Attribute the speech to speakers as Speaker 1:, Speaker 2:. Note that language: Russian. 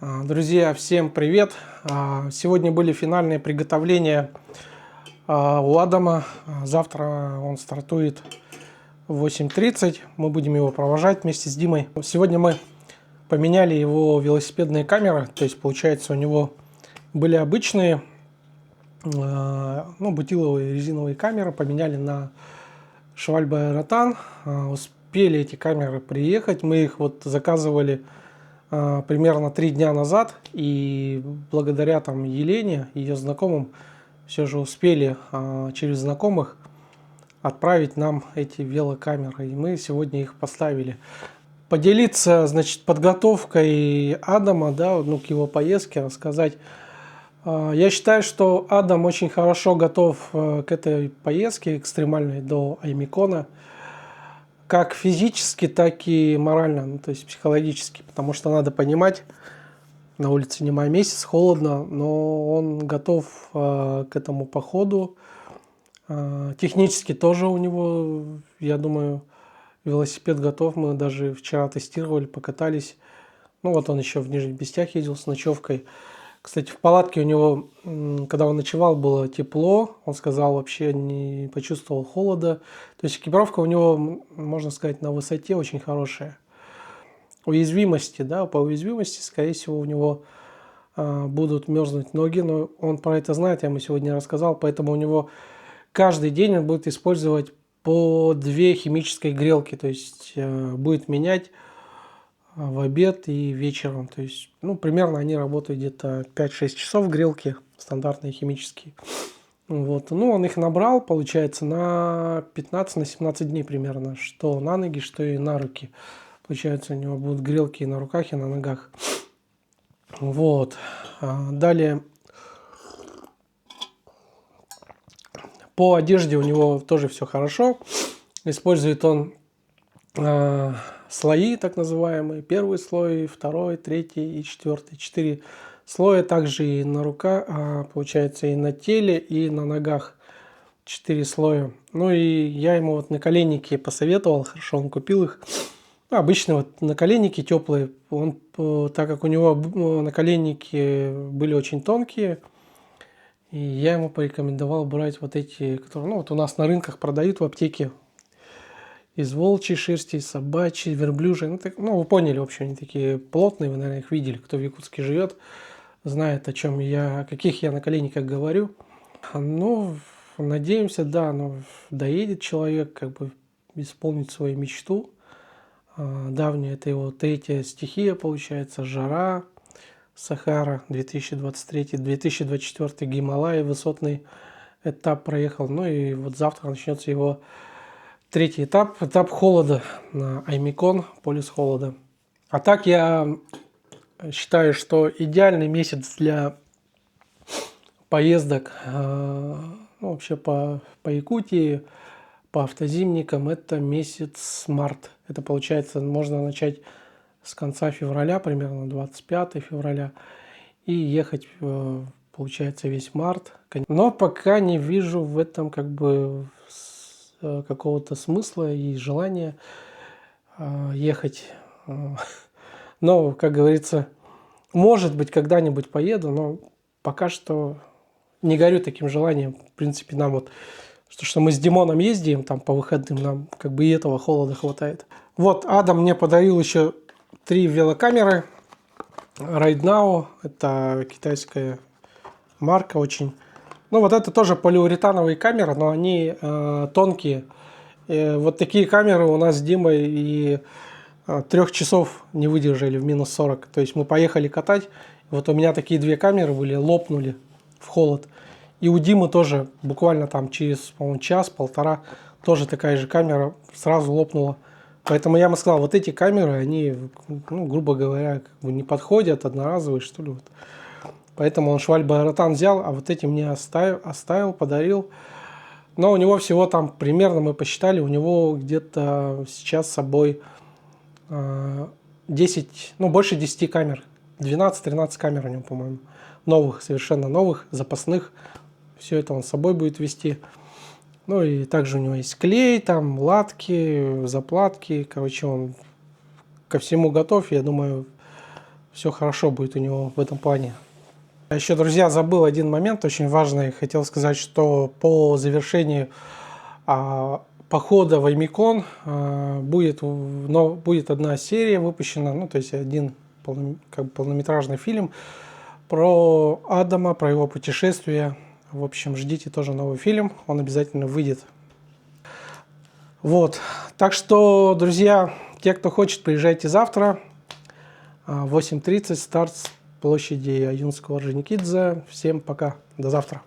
Speaker 1: Друзья, всем привет! Сегодня были финальные приготовления у Адама. Завтра он стартует в 8:30. Мы будем его провожать вместе с Димой. Сегодня мы поменяли его велосипедные камеры. То есть, получается, у него были обычные бутиловые резиновые камеры. Поменяли на Schwalbe Aerotan. Успели эти камеры приехать. Мы их заказывали примерно 3 дня назад, и благодаря Елене, ее знакомым, все же успели через знакомых отправить нам эти велокамеры, и мы сегодня их поставили. Поделиться, подготовкой Адама, к его поездке, рассказать. Я считаю, что Адам очень хорошо готов к этой поездке экстремальной до Аймикона. Как физически, так и морально, то есть психологически, потому что надо понимать, на улице не май месяц, холодно, но он готов к этому походу. Технически тоже у него, я думаю, велосипед готов. Мы даже вчера тестировали, покатались. Он еще в Нижних Бестях ездил с ночевкой. Кстати, в палатке у него, когда он ночевал, было тепло. Он сказал, вообще не почувствовал холода. То есть экипировка у него, можно сказать, на высоте очень хорошая. Уязвимости, по уязвимости, скорее всего, у него будут мерзнуть ноги. Но он про это знает, я ему сегодня рассказал. Поэтому у него каждый день он будет использовать по 2 химической грелки. То есть будет менять в обед и вечером. То есть, примерно они работают где-то 5-6 часов грелки, стандартные химические. Он их набрал, получается, на 15-17 дней примерно, что на ноги, что и на руки. Получается, у него будут грелки и на руках, и на ногах. Далее, по одежде у него тоже все хорошо. Использует он слои, так называемые, первый слой, второй, третий и четвертый. 4 слоя, также и на руках, получается, и на теле, и на ногах 4 слоя. И я ему наколенники посоветовал, хорошо, он купил их. Обычно наколенники теплые, так как у него наколенники были очень тонкие, и я ему порекомендовал брать эти, которые, у нас на рынках продают в аптеке. Из волчьей шерсти, из собачьей, верблюжьей. Вы поняли, в общем, они такие плотные, вы, наверное, их видели. Кто в Якутске живет, знает, о каких я наколенниках говорю. Надеемся, доедет человек, исполнить свою мечту. Давняя, это его 3-я стихия, получается, жара, Сахара, 2023-2024 Гималай, высотный этап проехал. И завтра начнется его 3-й этап холода на Аймикон, полюс холода. А так я считаю, что идеальный месяц для поездок вообще по Якутии, по автозимникам, это месяц март. Это получается, можно начать с конца февраля, примерно 25 февраля, и ехать, получается, весь март. Но пока не вижу в этом какого-то смысла и желания ехать. Но, как говорится, может быть, когда-нибудь поеду, но пока что не горю таким желанием. В принципе, нам что мы с Димоном ездим по выходным, нам и этого холода хватает. Адам мне подарил еще 3 велокамеры. Ride Now, это китайская марка очень. Это тоже полиуретановые камеры, но они тонкие. Такие камеры у нас с Димой и 3 часов не выдержали в минус 40. То есть мы поехали катать. У меня такие 2 камеры были, лопнули в холод. И у Димы тоже буквально через, по-моему, час-полтора тоже такая же камера сразу лопнула. Поэтому я ему сказал, эти камеры, они, грубо говоря, не подходят, одноразовые, что ли. Поэтому он Schwalbe Aerotan взял, а эти мне оставил, подарил. Но у него всего примерно, мы посчитали, у него где-то сейчас с собой 10, больше 10 камер. 12-13 камер у него, по-моему. Новых, совершенно новых, запасных. Все это он с собой будет вести. И также у него есть клей, латки, заплатки. Он ко всему готов. Я думаю, все хорошо будет у него в этом плане. А еще, друзья, забыл один момент очень важный. Хотел сказать, что по завершении похода в Аймикон будет одна серия выпущена, ну, то есть один полнометражный фильм про Адама, про его путешествие. В общем, ждите тоже новый фильм, он обязательно выйдет. Вот, так что, друзья, те, кто хочет, приезжайте завтра. 8:30 старт с площади Аюнского Орджоникидзе. Всем пока, до завтра.